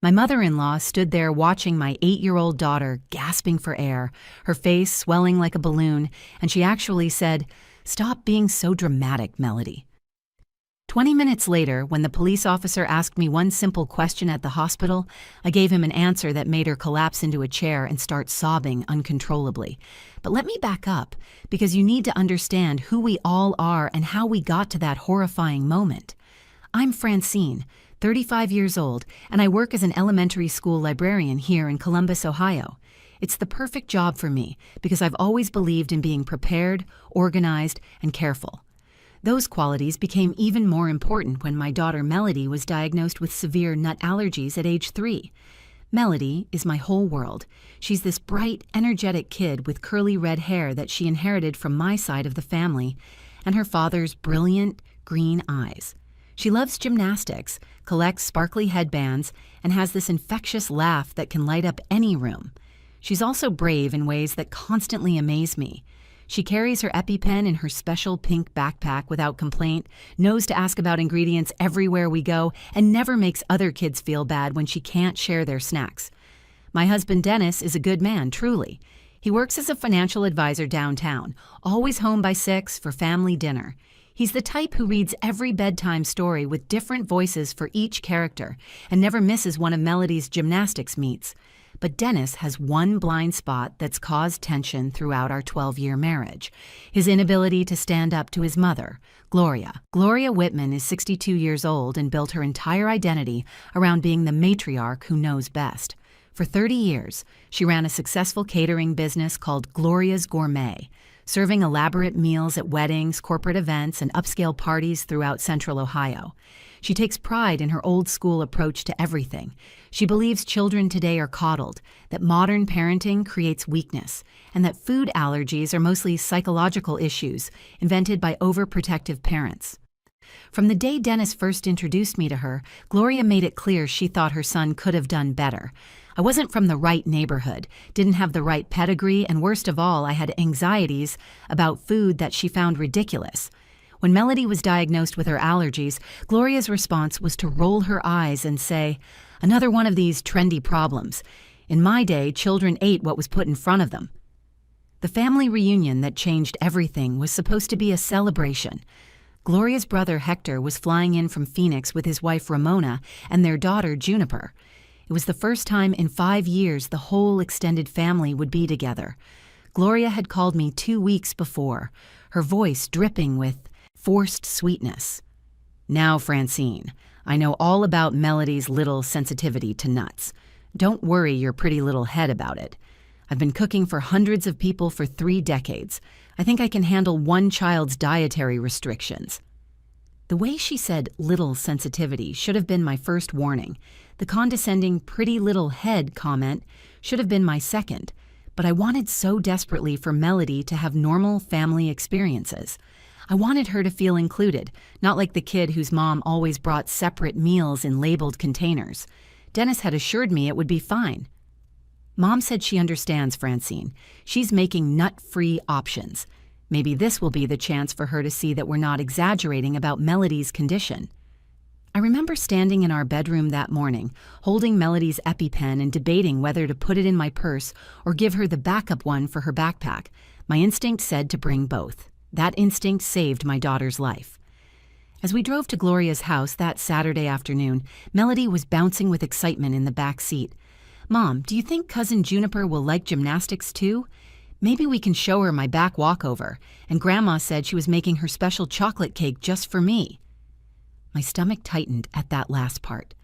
My mother-in-law stood there watching my 8-year-old daughter gasping for air, her face swelling like a balloon, and she actually said, "Stop being so dramatic, Melody." 20 minutes later, when the police officer asked me one simple question at the hospital, I gave him an answer that made her collapse into a chair and start sobbing uncontrollably. But let me back up, because you need to understand who we all are and how we got to that horrifying moment. I'm Francine, 35 years old, and I work as an elementary school librarian here in Columbus, Ohio. It's the perfect job for me because I've always believed in being prepared, organized, and careful. Those qualities became even more important when my daughter Melody was diagnosed with severe nut allergies at age 3. Melody is my whole world. She's this bright, energetic kid with curly red hair that she inherited from my side of the family, and her father's brilliant, green eyes. She loves gymnastics, collects sparkly headbands, and has this infectious laugh that can light up any room. She's also brave in ways that constantly amaze me. She carries her EpiPen in her special pink backpack without complaint, knows to ask about ingredients everywhere we go, and never makes other kids feel bad when she can't share their snacks. My husband Dennis is a good man, truly. He works as a financial advisor downtown, always home by 6 for family dinner. He's the type who reads every bedtime story with different voices for each character and never misses one of Melody's gymnastics meets. But Dennis has one blind spot that's caused tension throughout our 12-year marriage: his inability to stand up to his mother, Gloria. Gloria Whitman is 62 years old and built her entire identity around being the matriarch who knows best. For 30 years, she ran a successful catering business called Gloria's Gourmet, serving elaborate meals at weddings, corporate events, and upscale parties throughout Central Ohio. She takes pride in her old-school approach to everything. She believes children today are coddled, that modern parenting creates weakness, and that food allergies are mostly psychological issues invented by overprotective parents. From the day Dennis first introduced me to her, Gloria made it clear she thought her son could have done better. I wasn't from the right neighborhood, didn't have the right pedigree, and worst of all, I had anxieties about food that she found ridiculous. When Melody was diagnosed with her allergies, Gloria's response was to roll her eyes and say, "Another one of these trendy problems. In my day, children ate what was put in front of them." The family reunion that changed everything was supposed to be a celebration. Gloria's brother Hector was flying in from Phoenix with his wife Ramona and their daughter Juniper. It was the first time in 5 years the whole extended family would be together. Gloria had called me 2 weeks before, her voice dripping with forced sweetness. "Now, Francine, I know all about Melody's little sensitivity to nuts. Don't worry your pretty little head about it. I've been cooking for hundreds of people for 3 decades. I think I can handle one child's dietary restrictions." The way she said little sensitivity should have been my first warning. The condescending pretty little head comment should have been my second. But I wanted so desperately for Melody to have normal family experiences. I wanted her to feel included, not like the kid whose mom always brought separate meals in labeled containers. Dennis had assured me it would be fine. "Mom said she understands, Francine. She's making nut-free options. Maybe this will be the chance for her to see that we're not exaggerating about Melody's condition." I remember standing in our bedroom that morning, holding Melody's EpiPen and debating whether to put it in my purse or give her the backup one for her backpack. My instinct said to bring both. That instinct saved my daughter's life. As we drove to Gloria's house that Saturday afternoon, Melody was bouncing with excitement in the back seat. "Mom, do you think Cousin Juniper will like gymnastics too? Maybe we can show her my back walkover, and Grandma said she was making her special chocolate cake just for me." My stomach tightened at that last part.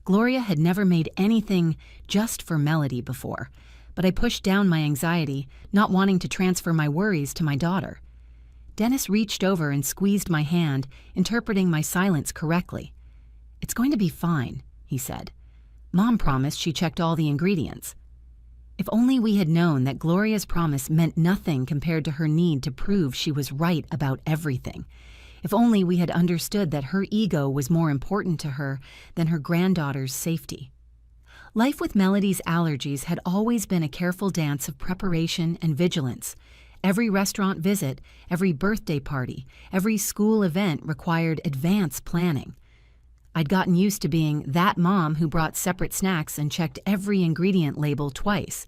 Gloria had never made anything just for Melody before, but I pushed down my anxiety, not wanting to transfer my worries to my daughter. Dennis reached over and squeezed my hand, interpreting my silence correctly. "It's going to be fine," he said. "Mom promised she checked all the ingredients." If only we had known that Gloria's promise meant nothing compared to her need to prove she was right about everything. If only we had understood that her ego was more important to her than her granddaughter's safety. Life with Melody's allergies had always been a careful dance of preparation and vigilance. Every restaurant visit, every birthday party, every school event required advance planning. I'd gotten used to being that mom who brought separate snacks and checked every ingredient label twice.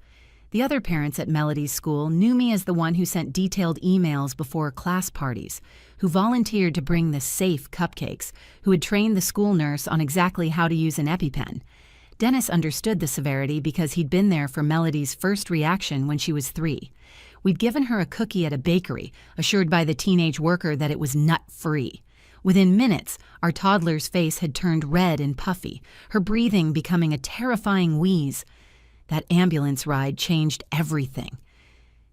The other parents at Melody's school knew me as the one who sent detailed emails before class parties, who volunteered to bring the safe cupcakes, who had trained the school nurse on exactly how to use an EpiPen. Dennis understood the severity because he'd been there for Melody's first reaction when she was 3. We'd given her a cookie at a bakery, assured by the teenage worker that it was nut-free. Within minutes, our toddler's face had turned red and puffy, her breathing becoming a terrifying wheeze. That ambulance ride changed everything.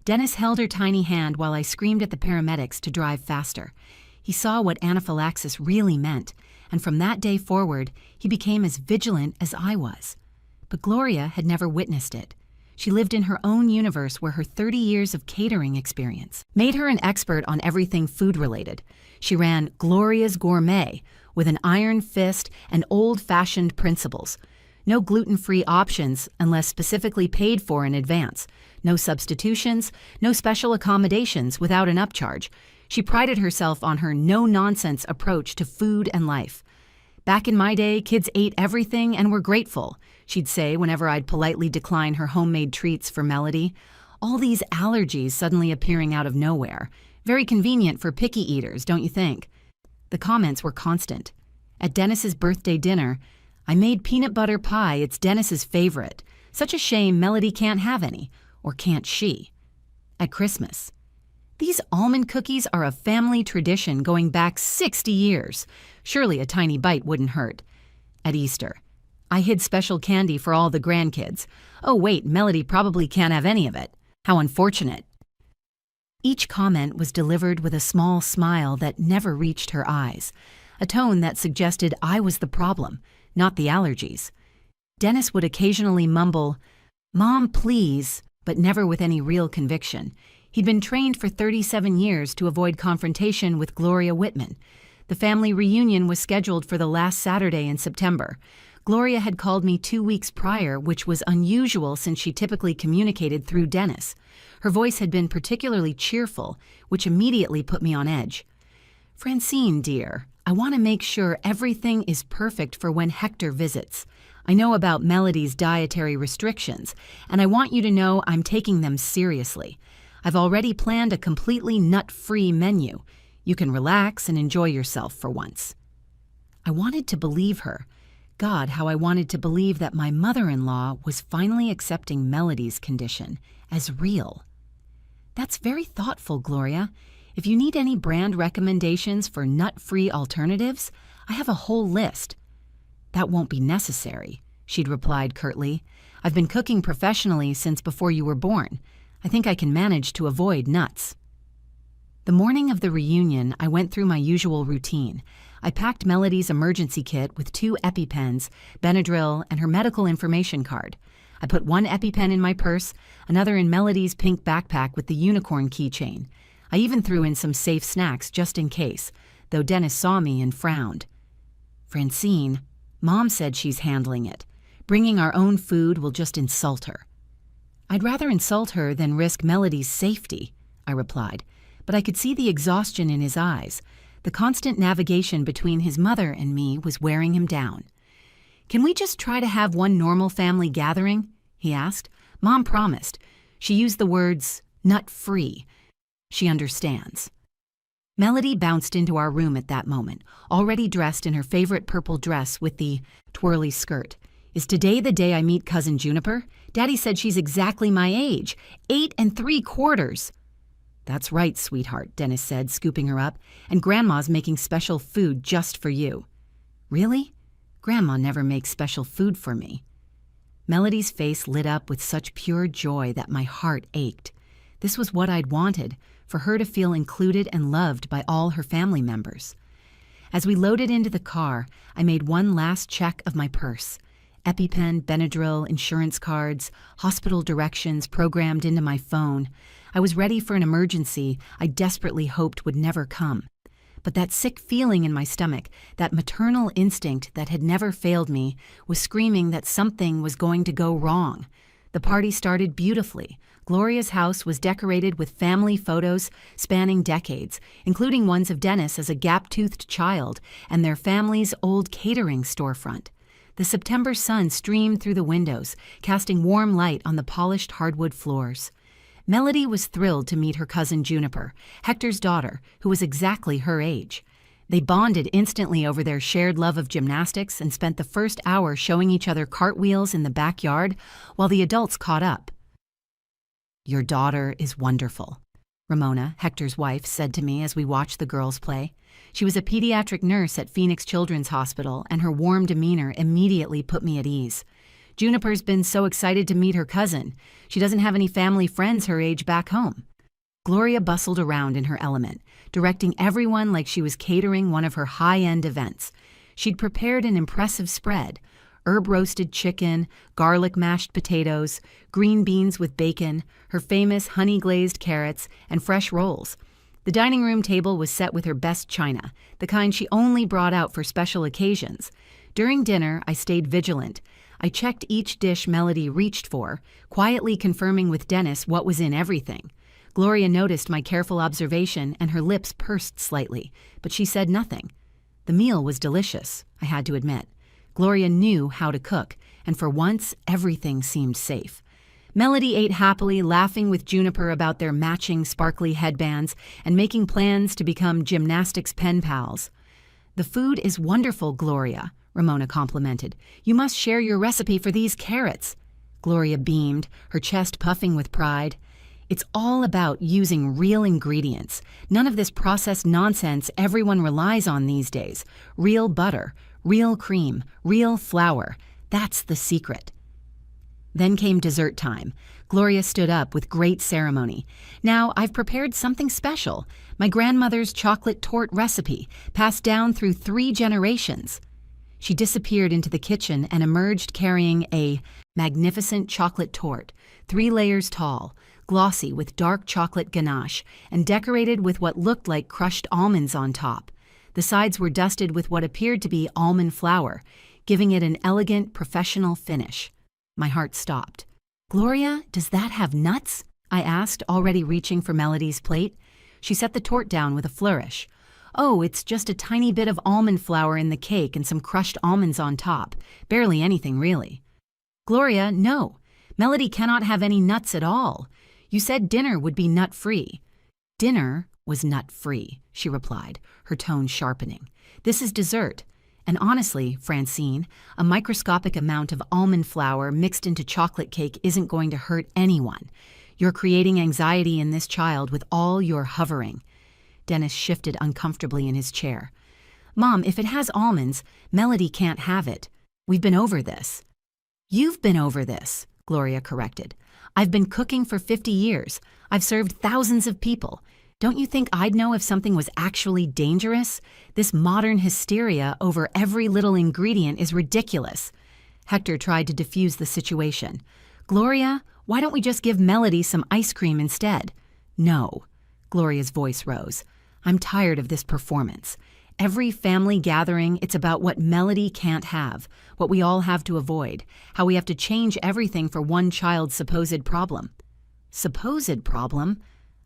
Dennis held her tiny hand while I screamed at the paramedics to drive faster. He saw what anaphylaxis really meant, and from that day forward, he became as vigilant as I was. But Gloria had never witnessed it. She lived in her own universe where her 30 years of catering experience made her an expert on everything food-related. She ran Gloria's Gourmet with an iron fist and old-fashioned principles. No gluten-free options unless specifically paid for in advance. No substitutions, no special accommodations without an upcharge. She prided herself on her no-nonsense approach to food and life. "Back in my day, kids ate everything and were grateful," she'd say whenever I'd politely decline her homemade treats for Melody. All these allergies suddenly appearing out of nowhere. Very convenient for picky eaters, don't you think? The comments were constant. At Dennis's birthday dinner, "I made peanut butter pie, it's Dennis's favorite. Such a shame Melody can't have any, or can't she?" At Christmas, "These almond cookies are a family tradition going back 60 years. Surely a tiny bite wouldn't hurt." At Easter, "I hid special candy for all the grandkids. Oh wait, Melody probably can't have any of it. How unfortunate." Each comment was delivered with a small smile that never reached her eyes, a tone that suggested I was the problem, not the allergies. Dennis would occasionally mumble, "Mom, please," but never with any real conviction. He'd been trained for 37 years to avoid confrontation with Gloria Whitman. The family reunion was scheduled for the last Saturday in September. Gloria had called me 2 weeks prior, which was unusual since she typically communicated through Dennis. Her voice had been particularly cheerful, which immediately put me on edge. "Francine, dear, I want to make sure everything is perfect for when Hector visits. I know about Melody's dietary restrictions, and I want you to know I'm taking them seriously. I've already planned a completely nut-free menu. You can relax and enjoy yourself for once." I wanted to believe her. God, how I wanted to believe that my mother-in-law was finally accepting Melody's condition as real. "That's very thoughtful, Gloria. If you need any brand recommendations for nut-free alternatives, I have a whole list." "That won't be necessary," she'd replied curtly. "I've been cooking professionally since before you were born. I think I can manage to avoid nuts." The morning of the reunion, I went through my usual routine. I packed Melody's emergency kit with 2 EpiPens, Benadryl, and her medical information card. I put one EpiPen in my purse, another in Melody's pink backpack with the unicorn keychain. I even threw in some safe snacks just in case, though Dennis saw me and frowned. "Francine, Mom said she's handling it. Bringing our own food will just insult her." "I'd rather insult her than risk Melody's safety," I replied, but I could see the exhaustion in his eyes. The constant navigation between his mother and me was wearing him down. "Can we just try to have one normal family gathering?" he asked. "Mom promised. She used the words nut-free. She understands." Melody bounced into our room at that moment, already dressed in her favorite purple dress with the twirly skirt. "Is today the day I meet Cousin Juniper? Daddy said she's exactly my age, 8 3/4. "That's right, sweetheart," Dennis said, scooping her up, "and Grandma's making special food just for you." "Really? Grandma never makes special food for me." Melody's face lit up with such pure joy that my heart ached. This was what I'd wanted, for her to feel included and loved by all her family members. As we loaded into the car, I made one last check of my purse. EpiPen, Benadryl, insurance cards, hospital directions programmed into my phone. I was ready for an emergency I desperately hoped would never come. But that sick feeling in my stomach, that maternal instinct that had never failed me, was screaming that something was going to go wrong. The party started beautifully. Gloria's house was decorated with family photos spanning decades, including ones of Dennis as a gap-toothed child and their family's old catering storefront. The September sun streamed through the windows, casting warm light on the polished hardwood floors. Melody was thrilled to meet her cousin Juniper, Hector's daughter, who was exactly her age. They bonded instantly over their shared love of gymnastics and spent the first hour showing each other cartwheels in the backyard while the adults caught up. "Your daughter is wonderful," Ramona, Hector's wife, said to me as we watched the girls play. She was a pediatric nurse at Phoenix Children's Hospital, and her warm demeanor immediately put me at ease. Juniper's been so excited to meet her cousin. She doesn't have any family friends her age back home. Gloria bustled around in her element, directing everyone like she was catering one of her high-end events. She'd prepared an impressive spread: herb-roasted chicken, garlic mashed potatoes, green beans with bacon, her famous honey-glazed carrots, and fresh rolls. The dining room table was set with her best china, the kind she only brought out for special occasions. During dinner, I stayed vigilant. I checked each dish Melody reached for, quietly confirming with Dennis what was in everything. Gloria noticed my careful observation and her lips pursed slightly, but she said nothing. The meal was delicious, I had to admit. Gloria knew how to cook, and for once, everything seemed safe. Melody ate happily, laughing with Juniper about their matching sparkly headbands and making plans to become gymnastics pen pals. "The food is wonderful, Gloria," Ramona complimented. "You must share your recipe for these carrots." Gloria beamed, her chest puffing with pride. "It's all about using real ingredients. None of this processed nonsense everyone relies on these days. Real butter, real cream, real flour. That's the secret." Then came dessert time. Gloria stood up with great ceremony. "Now, I've prepared something special. My grandmother's chocolate torte recipe, passed down through 3 generations. She disappeared into the kitchen and emerged carrying a magnificent chocolate torte, 3 layers tall, glossy with dark chocolate ganache, and decorated with what looked like crushed almonds on top. The sides were dusted with what appeared to be almond flour, giving it an elegant, professional finish. My heart stopped. "Gloria, does that have nuts?" I asked, already reaching for Melody's plate. She set the torte down with a flourish. "Oh, it's just a tiny bit of almond flour in the cake and some crushed almonds on top. Barely anything, really." "Gloria, no. Melody cannot have any nuts at all. You said dinner would be nut-free." "Dinner was nut-free," she replied, her tone sharpening. "This is dessert. And honestly, Francine, a microscopic amount of almond flour mixed into chocolate cake isn't going to hurt anyone. You're creating anxiety in this child with all your hovering." Dennis shifted uncomfortably in his chair. "Mom, if it has almonds, Melody can't have it. We've been over this." "You've been over this," Gloria corrected. "I've been cooking for 50 years. I've served thousands of people. Don't you think I'd know if something was actually dangerous? This modern hysteria over every little ingredient is ridiculous." Hector tried to defuse the situation. "Gloria, why don't we just give Melody some ice cream instead?" "No." Gloria's voice rose. "I'm tired of this performance. Every family gathering, it's about what Melody can't have, what we all have to avoid, how we have to change everything for one child's supposed problem." "Supposed problem?"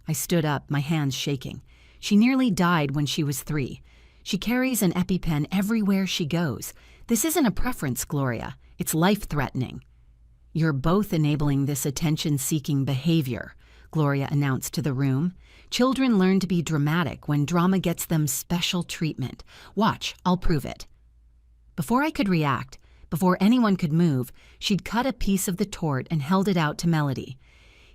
I stood up, my hands shaking. "She nearly died when she was 3. She carries an EpiPen everywhere she goes. This isn't a preference, Gloria. It's life-threatening." "You're both enabling this attention-seeking behavior," Gloria announced to the room. "Children learn to be dramatic when drama gets them special treatment. Watch, I'll prove it." Before I could react, before anyone could move, she'd cut a piece of the torte and held it out to Melody.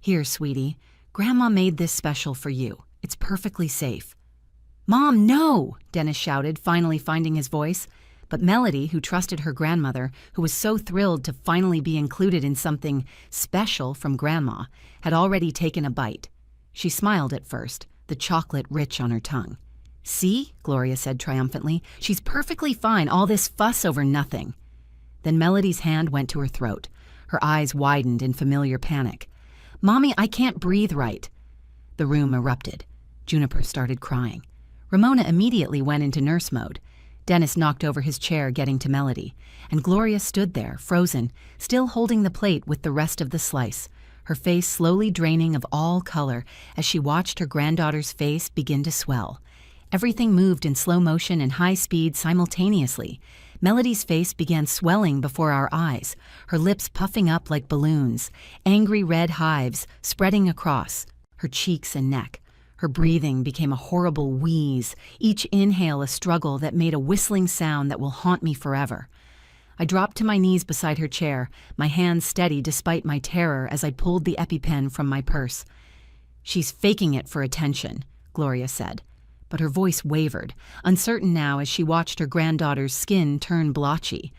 "Here, sweetie. Grandma made this special for you. It's perfectly safe." "Mom, no!" Dennis shouted, finally finding his voice. But Melody, who trusted her grandmother, who was so thrilled to finally be included in something special from Grandma, had already taken a bite. She smiled at first, the chocolate rich on her tongue. "See?" Gloria said triumphantly. "She's perfectly fine, all this fuss over nothing." Then Melody's hand went to her throat. Her eyes widened in familiar panic. "Mommy, I can't breathe right." The room erupted. Juniper started crying. Ramona immediately went into nurse mode. Dennis knocked over his chair, getting to Melody, and Gloria stood there, frozen, still holding the plate with the rest of the slice, her face slowly draining of all color as she watched her granddaughter's face begin to swell. Everything moved in slow motion and high speed simultaneously. Melody's face began swelling before our eyes, her lips puffing up like balloons, angry red hives spreading across her cheeks and neck. Her breathing became a horrible wheeze, each inhale a struggle that made a whistling sound that will haunt me forever. I dropped to my knees beside her chair, my hands steady despite my terror as I pulled the EpiPen from my purse. "She's faking it for attention," Gloria said. But her voice wavered, uncertain now as she watched her granddaughter's skin turn blotchy.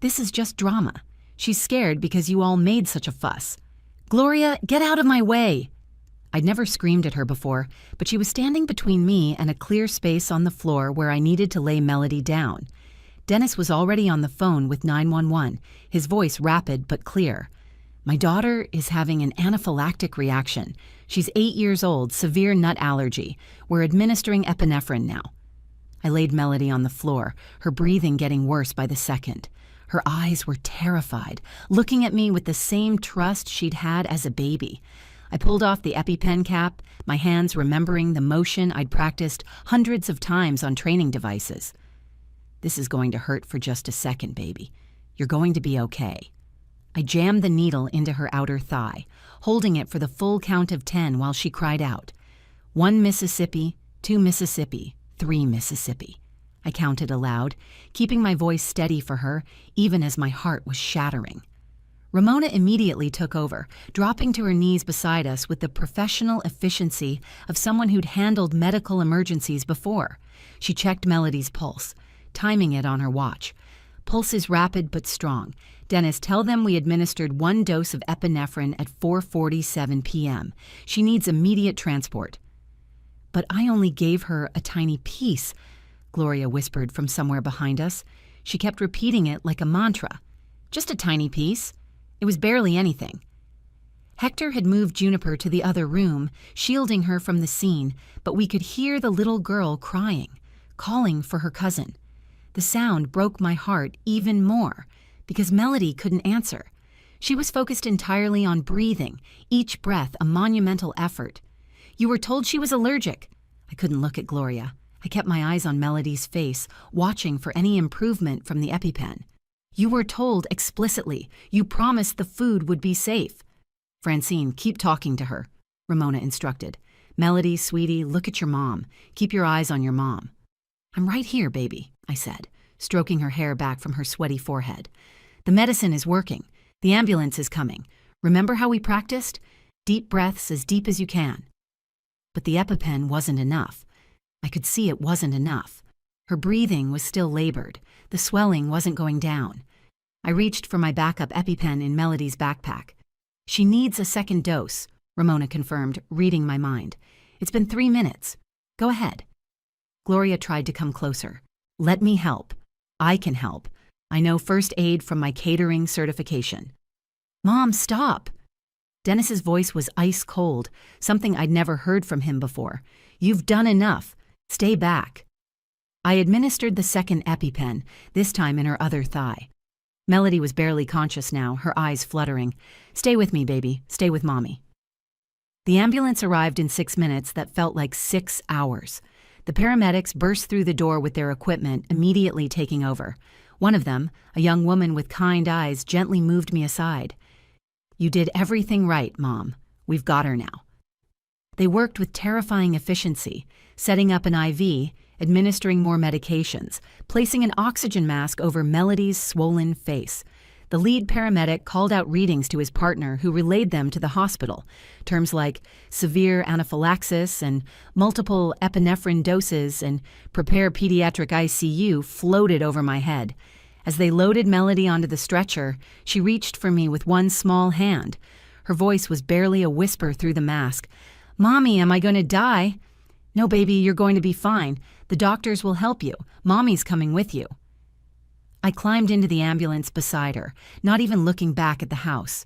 "This is just drama. She's scared because you all made such a fuss. Gloria, get out of my way!" I'd never screamed at her before, but she was standing between me and a clear space on the floor where I needed to lay Melody down. Dennis was already on the phone with 911, his voice rapid but clear. "My daughter is having an anaphylactic reaction. She's 8 years old, severe nut allergy. We're administering epinephrine now." I laid Melody on the floor, her breathing getting worse by the second. Her eyes were terrified, looking at me with the same trust she'd had as a baby. I pulled off the EpiPen cap, my hands remembering the motion I'd practiced hundreds of times on training devices. "This is going to hurt for just a second, baby. You're going to be okay." I jammed the needle into her outer thigh, holding it for the full count of 10 while she cried out. 1 Mississippi, 2 Mississippi, 3 Mississippi. I counted aloud, keeping my voice steady for her, even as my heart was shattering. Ramona immediately took over, dropping to her knees beside us with the professional efficiency of someone who'd handled medical emergencies before. She checked Melody's pulse, timing it on her watch. "Pulse is rapid but strong. Dennis, tell them we administered 1 dose of epinephrine at 4:47 p.m. She needs immediate transport." "But I only gave her a tiny piece," Gloria whispered from somewhere behind us. She kept repeating it like a mantra. "Just a tiny piece. It was barely anything." Hector had moved Juniper to the other room, shielding her from the scene, but we could hear the little girl crying, calling for her cousin. The sound broke my heart even more, because Melody couldn't answer. She was focused entirely on breathing, each breath a monumental effort. "You were told she was allergic." I couldn't look at Gloria. I kept my eyes on Melody's face, watching for any improvement from the EpiPen. "You were told explicitly. You promised the food would be safe." "Francine, keep talking to her," Ramona instructed. "Melody, sweetie, look at your mom. Keep your eyes on your mom." "I'm right here, baby," I said, stroking her hair back from her sweaty forehead. "The medicine is working. The ambulance is coming. Remember how we practiced? Deep breaths as deep as you can." But the EpiPen wasn't enough. I could see it wasn't enough. Her breathing was still labored. The swelling wasn't going down. I reached for my backup EpiPen in Melody's backpack. "She needs a second dose," Ramona confirmed, reading my mind. "It's been 3 minutes. Go ahead." Gloria tried to come closer. "Let me help. I can help. I know first aid from my catering certification." "Mom, stop." Dennis's voice was ice cold, something I'd never heard from him before. "You've done enough. Stay back." I administered the second EpiPen, this time in her other thigh. Melody was barely conscious now, her eyes fluttering. "Stay with me, baby. Stay with Mommy." The ambulance arrived in 6 minutes that felt like 6 hours. The paramedics burst through the door with their equipment, immediately taking over. One of them, a young woman with kind eyes, gently moved me aside. "You did everything right, Mom. We've got her now." They worked with terrifying efficiency, setting up an IV, administering more medications, placing an oxygen mask over Melody's swollen face. The lead paramedic called out readings to his partner, who relayed them to the hospital. Terms like severe anaphylaxis and multiple epinephrine doses and prepare pediatric ICU floated over my head. As they loaded Melody onto the stretcher, she reached for me with one small hand. Her voice was barely a whisper through the mask. "Mommy, am I going to die?" "No, baby, you're going to be fine. The doctors will help you. Mommy's coming with you." I climbed into the ambulance beside her, not even looking back at the house.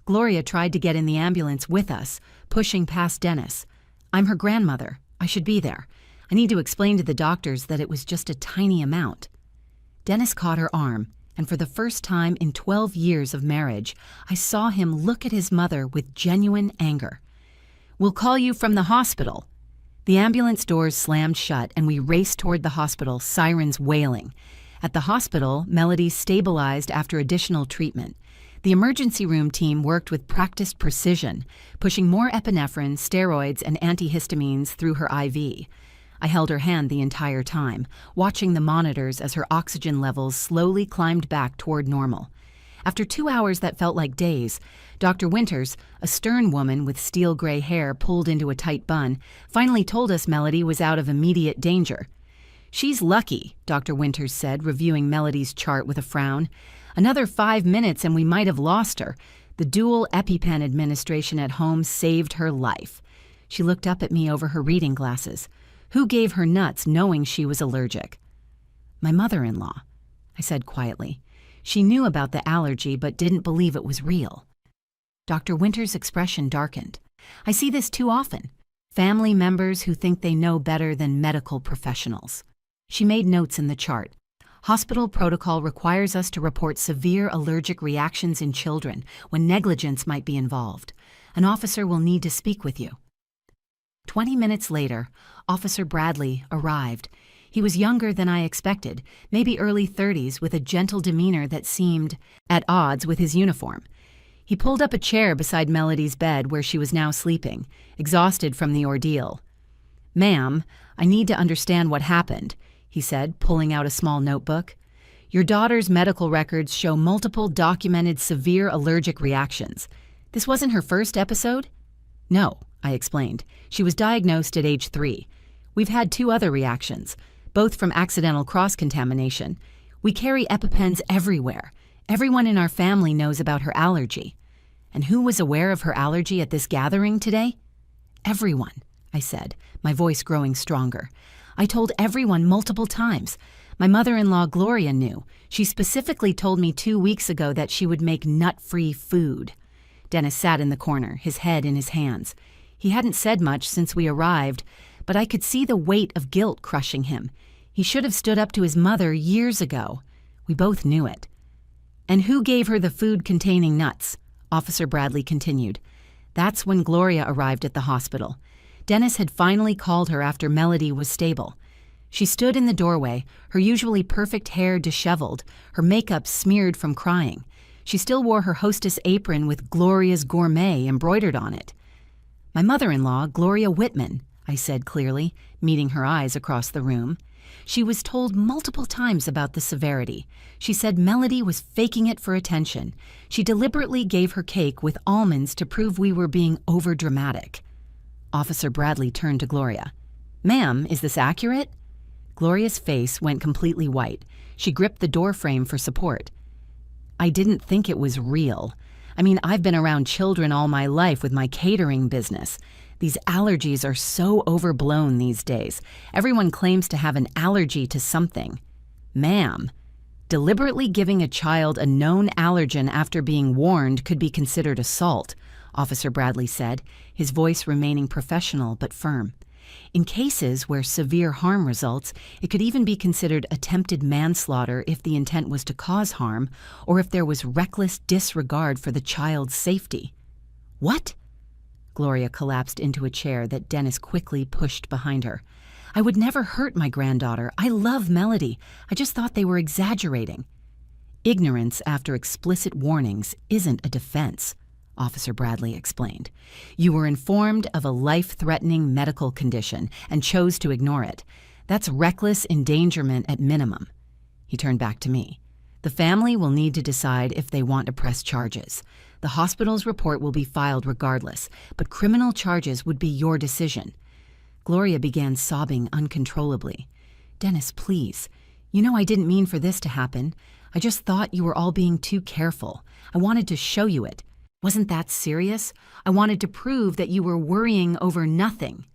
Gloria tried to get in the ambulance with us, pushing past Dennis. "I'm her grandmother. I should be there. I need to explain to the doctors that it was just a tiny amount." Dennis caught her arm, and for the first time in 12 years of marriage, I saw him look at his mother with genuine anger. "We'll call you from the hospital." The ambulance doors slammed shut, and we raced toward the hospital, sirens wailing. At the hospital, Melody stabilized after additional treatment. The emergency room team worked with practiced precision, pushing more epinephrine, steroids, and antihistamines through her IV. I held her hand the entire time, watching the monitors as her oxygen levels slowly climbed back toward normal. After 2 hours that felt like days, Dr. Winters, a stern woman with steel gray hair pulled into a tight bun, finally told us Melody was out of immediate danger. "She's lucky," Dr. Winters said, reviewing Melody's chart with a frown. "Another 5 minutes and we might have lost her. The dual EpiPen administration at home saved her life." She looked up at me over her reading glasses. "Who gave her nuts knowing she was allergic?" "My mother-in-law," I said quietly. She knew about the allergy but didn't believe it was real. Dr. Winters' expression darkened. "I see this too often. Family members who think they know better than medical professionals." She made notes in the chart. "Hospital protocol requires us to report severe allergic reactions in children when negligence might be involved. An officer will need to speak with you." 20 minutes later, Officer Bradley arrived. He was younger than I expected, maybe early 30s, with a gentle demeanor that seemed at odds with his uniform. He pulled up a chair beside Melody's bed where she was now sleeping, exhausted from the ordeal. "Ma'am, I need to understand what happened," he said, pulling out a small notebook. "Your daughter's medical records show multiple documented severe allergic reactions. This wasn't her first episode?" "No," I explained. "She was diagnosed at age 3. We've had 2 other reactions, both from accidental cross-contamination. We carry EpiPens everywhere. Everyone in our family knows about her allergy." "And who was aware of her allergy at this gathering today?" "Everyone," I said, my voice growing stronger. "I told everyone multiple times. My mother-in-law Gloria knew. She specifically told me 2 weeks ago that she would make nut-free food." Dennis sat in the corner, his head in his hands. He hadn't said much since we arrived, but I could see the weight of guilt crushing him. He should have stood up to his mother years ago. We both knew it. "And who gave her the food containing nuts?" Officer Bradley continued. That's when Gloria arrived at the hospital. Dennis had finally called her after Melody was stable. She stood in the doorway, her usually perfect hair disheveled, her makeup smeared from crying. She still wore her hostess apron with Gloria's Gourmet embroidered on it. "My mother-in-law, Gloria Whitman," I said clearly, meeting her eyes across the room. "She was told multiple times about the severity. She said Melody was faking it for attention. She deliberately gave her cake with almonds to prove we were being overdramatic." Officer Bradley turned to Gloria. "Ma'am, is this accurate?" Gloria's face went completely white. She gripped the doorframe for support. "I didn't think it was real. I mean, I've been around children all my life with my catering business. These allergies are so overblown these days. Everyone claims to have an allergy to something. Ma'am, deliberately giving a child a known allergen after being warned could be considered assault," Officer Bradley said, his voice remaining professional but firm. "In cases where severe harm results, it could even be considered attempted manslaughter if the intent was to cause harm or if there was reckless disregard for the child's safety." "What?" Gloria collapsed into a chair that Dennis quickly pushed behind her. "I would never hurt my granddaughter. I love Melody. I just thought they were exaggerating." "Ignorance after explicit warnings isn't a defense," Officer Bradley explained. "You were informed of a life-threatening medical condition and chose to ignore it. That's reckless endangerment at minimum." He turned back to me. "The family will need to decide if they want to press charges. The hospital's report will be filed regardless, but criminal charges would be your decision." Gloria began sobbing uncontrollably. "Dennis, please. You know I didn't mean for this to happen. I just thought you were all being too careful. I wanted to show you it. Wasn't that serious? I wanted to prove that you were worrying over nothing."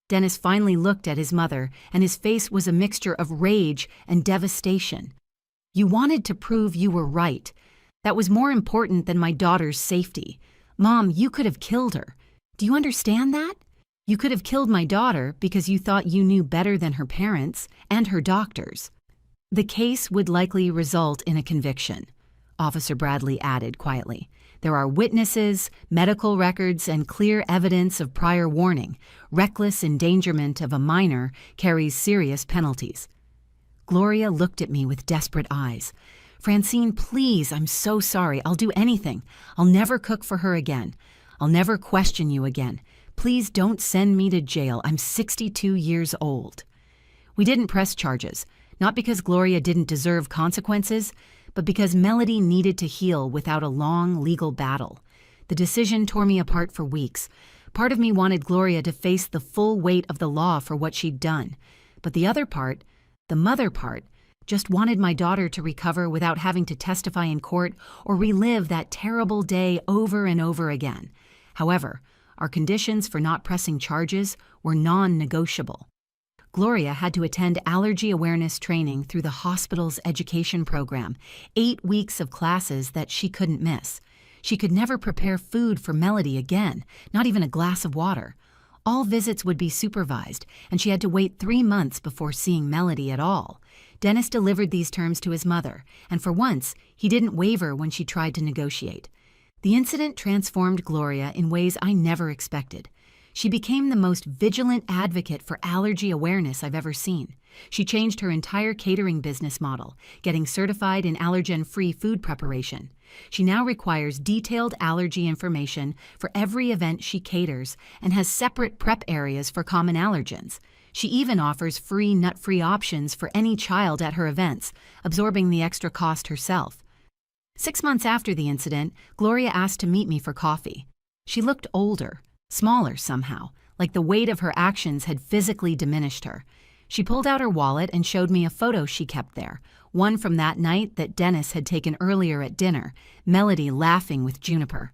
Dennis finally looked at his mother, and his face was a mixture of rage and devastation. "You wanted to prove you were right. That was more important than my daughter's safety. Mom, you could have killed her. Do you understand that? You could have killed my daughter because you thought you knew better than her parents and her doctors." The case would likely result in a conviction, Officer Bradley added quietly. There are witnesses, medical records, and clear evidence of prior warning. Reckless endangerment of a minor carries serious penalties. Gloria looked at me with desperate eyes. Francine, please, I'm so sorry. I'll do anything. I'll never cook for her again. I'll never question you again. Please don't send me to jail. I'm 62 years old. We didn't press charges, not because Gloria didn't deserve consequences, but because Melody needed to heal without a long legal battle. The decision tore me apart for weeks. Part of me wanted Gloria to face the full weight of the law for what she'd done. But the other part, the mother part, just wanted my daughter to recover without having to testify in court or relive that terrible day over and over again. However, our conditions for not pressing charges were non-negotiable. Gloria had to attend allergy awareness training through the hospital's education program, 8 weeks of classes that she couldn't miss. She could never prepare food for Melody again, not even a glass of water. All visits would be supervised, and she had to wait 3 months before seeing Melody at all. Dennis delivered these terms to his mother, and for once, he didn't waver when she tried to negotiate. The incident transformed Gloria in ways I never expected. She became the most vigilant advocate for allergy awareness I've ever seen. She changed her entire catering business model, getting certified in allergen-free food preparation. She now requires detailed allergy information for every event she caters and has separate prep areas for common allergens. She even offers free nut-free options for any child at her events, absorbing the extra cost herself. 6 months after the incident, Gloria asked to meet me for coffee. She looked older, smaller somehow, like the weight of her actions had physically diminished her. She pulled out her wallet and showed me a photo she kept there, one from that night that Dennis had taken earlier at dinner, Melody laughing with Juniper.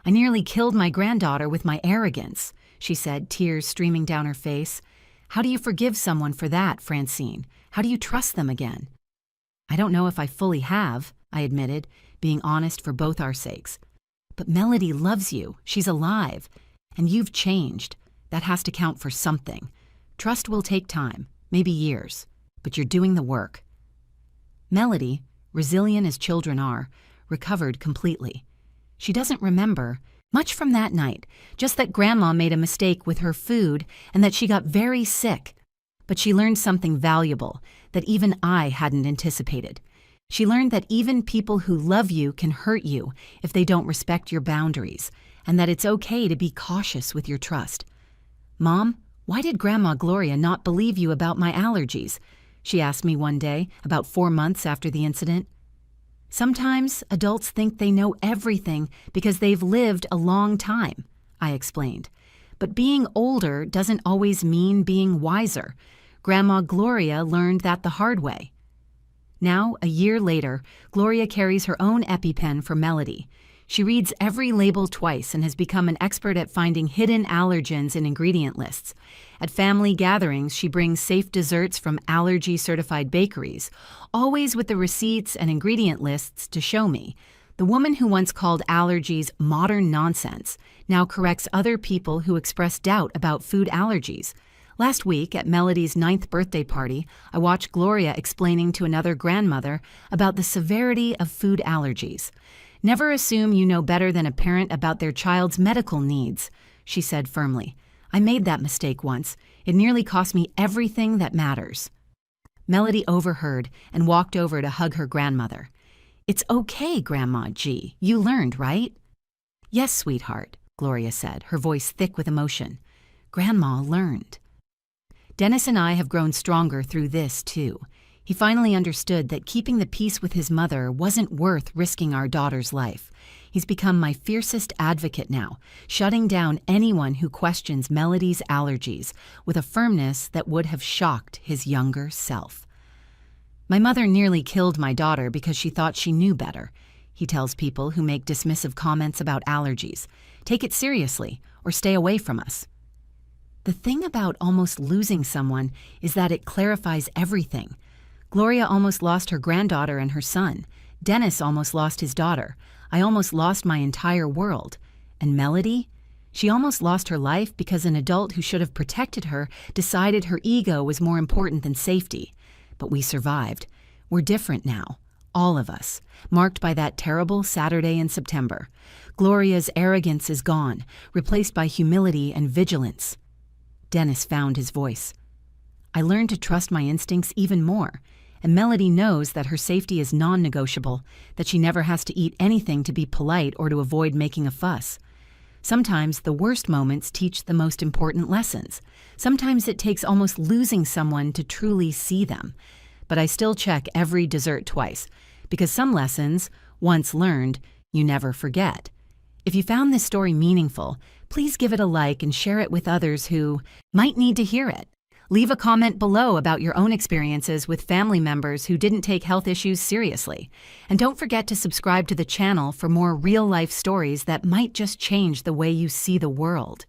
"I nearly killed my granddaughter with my arrogance," she said, tears streaming down her face. "How do you forgive someone for that, Francine? How do you trust them again?" "I don't know if I fully have," I admitted, being honest for both our sakes. "But Melody loves you. She's alive. And you've changed. That has to count for something. Trust will take time, maybe years, but you're doing the work." Melody, resilient as children are, recovered completely. She doesn't remember much from that night, just that Grandma made a mistake with her food and that she got very sick. But she learned something valuable that even I hadn't anticipated. She learned that even people who love you can hurt you if they don't respect your boundaries, and that it's okay to be cautious with your trust. "Mom, why did Grandma Gloria not believe you about my allergies?" she asked me one day, about 4 months after the incident. "Sometimes adults think they know everything because they've lived a long time," I explained. "But being older doesn't always mean being wiser. Grandma Gloria learned that the hard way." Now, a year later, Gloria carries her own EpiPen for Melody. She reads every label twice and has become an expert at finding hidden allergens in ingredient lists. At family gatherings, she brings safe desserts from allergy-certified bakeries, always with the receipts and ingredient lists to show me. The woman who once called allergies modern nonsense now corrects other people who express doubt about food allergies. Last week, at Melody's 9th birthday party, I watched Gloria explaining to another grandmother about the severity of food allergies. "Never assume you know better than a parent about their child's medical needs," she said firmly. "I made that mistake once. It nearly cost me everything that matters." Melody overheard and walked over to hug her grandmother. "It's okay, Grandma G. You learned, right?" "Yes, sweetheart," Gloria said, her voice thick with emotion. "Grandma learned." Dennis and I have grown stronger through this, too. He finally understood that keeping the peace with his mother wasn't worth risking our daughter's life. He's become my fiercest advocate now, shutting down anyone who questions Melody's allergies with a firmness that would have shocked his younger self. "My mother nearly killed my daughter because she thought she knew better," he tells people who make dismissive comments about allergies. "Take it seriously or stay away from us." The thing about almost losing someone is that it clarifies everything. Gloria almost lost her granddaughter and her son. Dennis almost lost his daughter. I almost lost my entire world. And Melody? She almost lost her life because an adult who should have protected her decided her ego was more important than safety. But we survived. We're different now, all of us, marked by that terrible Saturday in September. Gloria's arrogance is gone, replaced by humility and vigilance. Dennis found his voice. I learned to trust my instincts even more, and Melody knows that her safety is non-negotiable, that she never has to eat anything to be polite or to avoid making a fuss. Sometimes the worst moments teach the most important lessons. Sometimes it takes almost losing someone to truly see them. But I still check every dessert twice, because some lessons, once learned, you never forget. If you found this story meaningful, please give it a like and share it with others who might need to hear it. Leave a comment below about your own experiences with family members who didn't take health issues seriously. And don't forget to subscribe to the channel for more real-life stories that might just change the way you see the world.